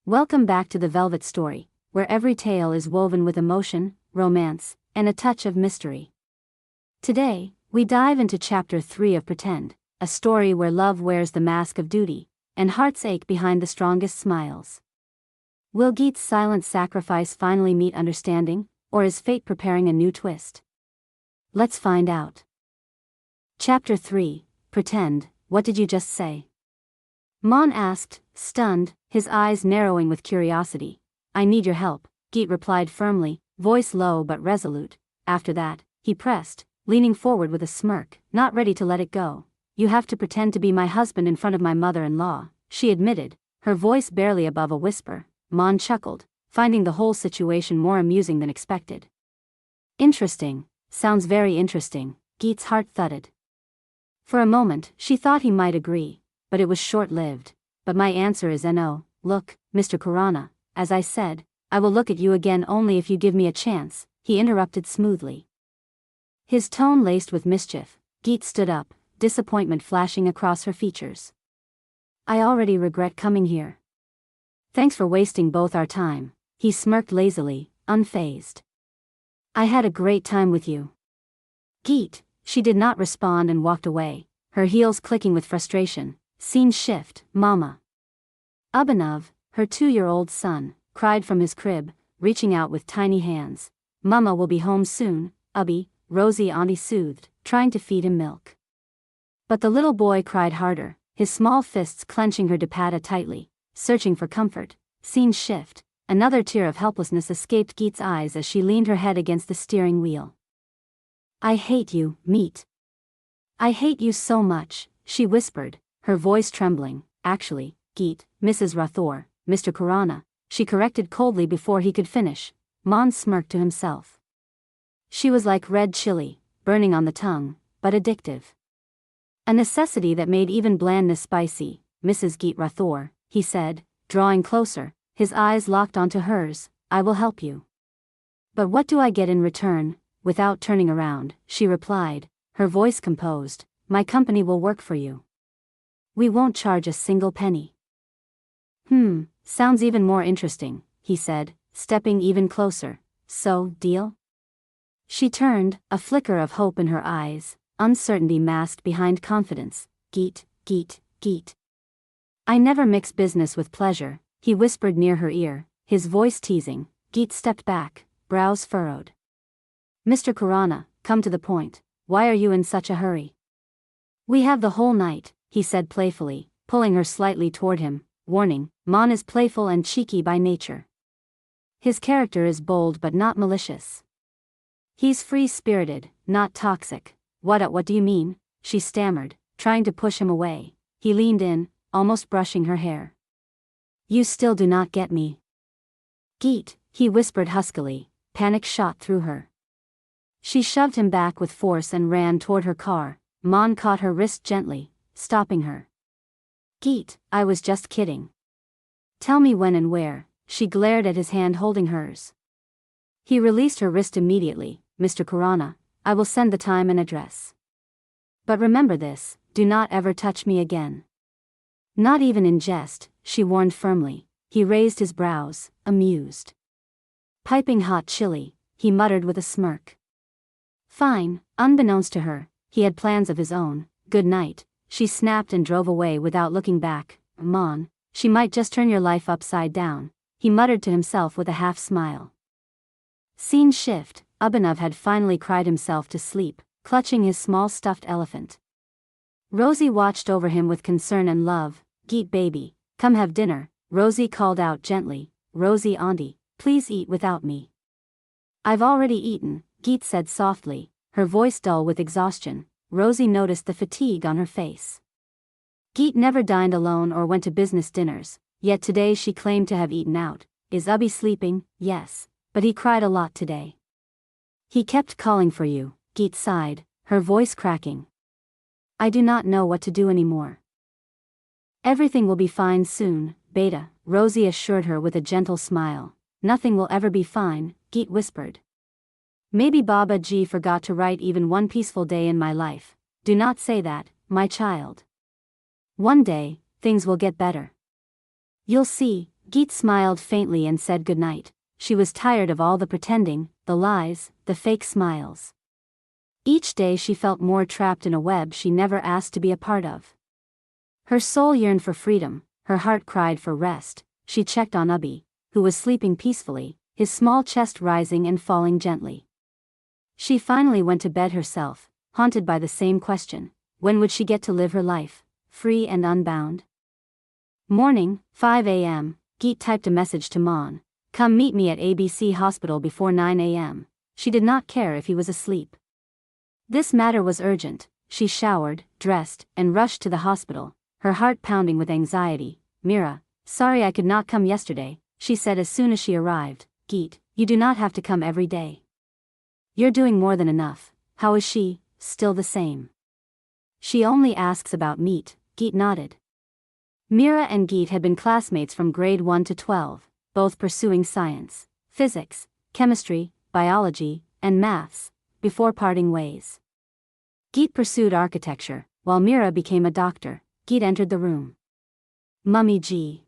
Welcome back to the Velvet Story, where every tale is woven with emotion, romance, and a touch of mystery. Today, we dive into Chapter 3 of Pretend, a story where love wears the mask of duty, and hearts ache behind the strongest smiles. Will Geet's silent sacrifice finally meet understanding, or is fate preparing a new twist? Let's find out. Chapter 3, Pretend, what did you just say? Maan asked, stunned, his eyes narrowing with curiosity. I need your help, Geet replied firmly, voice low but resolute. After that, he pressed, leaning forward with a smirk, not ready to let it go. You have to pretend to be my husband in front of my mother-in-law, she admitted, her voice barely above a whisper. Maan chuckled, finding the whole situation more amusing than expected. Interesting, sounds very interesting, Geet's heart thudded. For a moment, she thought he might agree, but it was short-lived. But my answer is no. Look, Mr. Khurana, as I said, I will look at you again only if you give me a chance, he interrupted smoothly. His tone laced with mischief. Geet stood up, disappointment flashing across her features. I already regret coming here. Thanks for wasting both our time, he smirked lazily, unfazed. I had a great time with you. Geet, she did not respond and walked away, her heels clicking with frustration. Scene shift, Mama. Abhinav, her 2-year-old son, cried from his crib, reaching out with tiny hands. Mama will be home soon, Abhi, Rosie auntie soothed, trying to feed him milk. But the little boy cried harder, his small fists clenching her dupatta tightly, searching for comfort. Scene shift, another tear of helplessness escaped Geet's eyes as she leaned her head against the steering wheel. I hate you, Meet. I hate you so much, she whispered, her voice trembling. Actually, Geet, Mrs. Rathore, Mr. Khurana, she corrected coldly before he could finish. Maan smirked to himself. She was like red chili, burning on the tongue, but addictive. A necessity that made even blandness spicy. Mrs. Geet Rathore, he said, drawing closer, his eyes locked onto hers. I will help you. But what do I get in return? Without turning around, she replied, her voice composed. My company will work for you. We won't charge a single penny. Sounds even more interesting, he said, stepping even closer. So, deal? She turned, a flicker of hope in her eyes, uncertainty masked behind confidence. Geet, Geet, Geet. I never mix business with pleasure, he whispered near her ear, his voice teasing. Geet stepped back, brows furrowed. Mr. Khurana, come to the point. Why are you in such a hurry? We have the whole night, he said playfully, pulling her slightly toward him. Warning, Maan is playful and cheeky by nature. His character is bold but not malicious. He's free-spirited, not toxic. What do you mean? She stammered, trying to push him away. He leaned in, almost brushing her hair. You still do not get me. Geet, he whispered huskily, panic shot through her. She shoved him back with force and ran toward her car. Maan caught her wrist gently, stopping her. Geet, I was just kidding. Tell me when and where, she glared at his hand holding hers. He released her wrist immediately. Mr. Khurana, I will send the time and address. But remember this, do not ever touch me again. Not even in jest, she warned firmly. He raised his brows, amused. Piping hot chili, he muttered with a smirk. Fine, unbeknownst to her, he had plans of his own. Good night, she snapped and drove away without looking back. Maan, she might just turn your life upside down, he muttered to himself with a half-smile. Scene shift, Abhinav had finally cried himself to sleep, clutching his small stuffed elephant. Rosie watched over him with concern and love. Geet baby, come have dinner, Rosie called out gently. Rosie auntie, please eat without me. I've already eaten, Geet said softly, her voice dull with exhaustion. Rosie noticed the fatigue on her face. Geet never dined alone or went to business dinners, yet today she claimed to have eaten out. Is Abhi sleeping? Yes, but he cried a lot today. He kept calling for you, Geet sighed, her voice cracking. I do not know what to do anymore. Everything will be fine soon, Beta, Rosie assured her with a gentle smile. Nothing will ever be fine, Geet whispered. Maybe Baba Ji forgot to write even one peaceful day in my life. Do not say that, my child. One day, things will get better. You'll see, Geet smiled faintly and said goodnight. She was tired of all the pretending, the lies, the fake smiles. Each day she felt more trapped in a web she never asked to be a part of. Her soul yearned for freedom, her heart cried for rest. She checked on Abhi, who was sleeping peacefully, his small chest rising and falling gently. She finally went to bed herself, haunted by the same question: when would she get to live her life, free and unbound? Morning, 5 a.m., Geet typed a message to Maan. Come meet me at ABC Hospital before 9 a.m. She did not care if he was asleep. This matter was urgent. She showered, dressed, and rushed to the hospital, her heart pounding with anxiety. Mira, sorry I could not come yesterday, she said as soon as she arrived. Geet, you do not have to come every day. You're doing more than enough. How is she? Still the same. She only asks about meat. Geet nodded. Mira and Geet had been classmates from grade 1 to 12, both pursuing science, physics, chemistry, biology, and maths, before parting ways. Geet pursued architecture, while Mira became a doctor. Geet entered the room. Mummy G.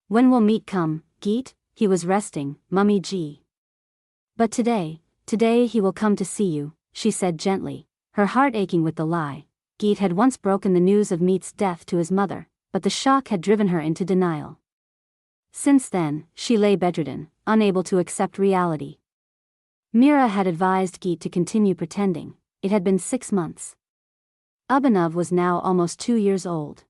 When will meat come, Geet? He was resting, Mummy G. But today he will come to see you, she said gently, her heart aching with the lie. Geet had once broken the news of Meat's death to his mother, but the shock had driven her into denial. Since then, she lay bedridden, unable to accept reality. Mira had advised Geet to continue pretending. It had been 6 months. Abhinav was now almost 2 years old.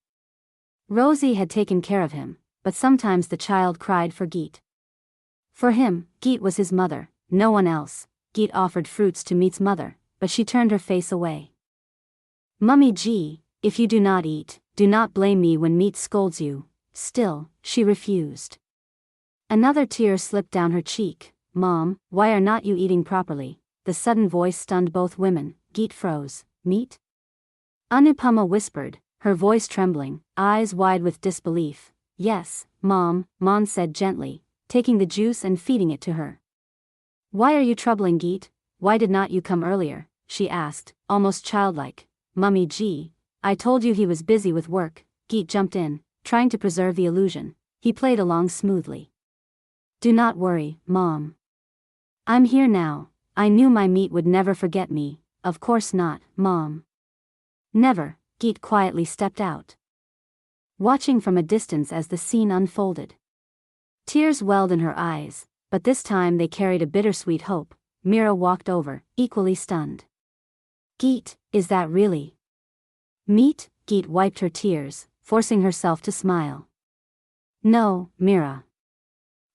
Rosie had taken care of him, but sometimes the child cried for Geet. For him, Geet was his mother, no one else. Geet offered fruits to Meat's mother, but she turned her face away. Mummy G, if you do not eat, do not blame me when Meat scolds you. Still, she refused. Another tear slipped down her cheek. Mom, why are not you eating properly? The sudden voice stunned both women. Geet froze. Meat? Anupama whispered, her voice trembling, eyes wide with disbelief. Yes, Mom, Maan said gently, taking the juice and feeding it to her. Why are you troubling Geet? Why did not you come earlier? She asked, almost childlike. Mummy G, I told you he was busy with work. Geet jumped in, trying to preserve the illusion. He played along smoothly. Do not worry, Mom. I'm here now. I knew my meat would never forget me. Of course not, Mom. Never, Geet quietly stepped out, watching from a distance as the scene unfolded. Tears welled in her eyes, but this time they carried a bittersweet hope. Mira walked over, equally stunned. Geet, is that really meat? Geet wiped her tears, forcing herself to smile. No, Mira.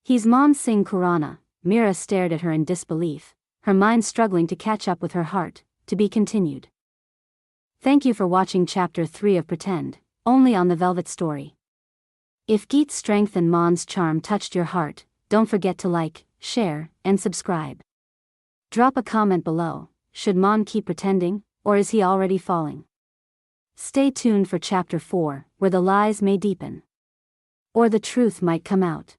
He's Maan Singh Khurana. Mira stared at her in disbelief, her mind struggling to catch up with her heart. To be continued. Thank you for watching Chapter 3 of Pretend, only on The Velvet Story. If Geet's strength and Maan's charm touched your heart, don't forget to like, share, and subscribe. Drop a comment below. Should Maan keep pretending, or is he already falling? Stay tuned for Chapter 4, where the lies may deepen, or the truth might come out.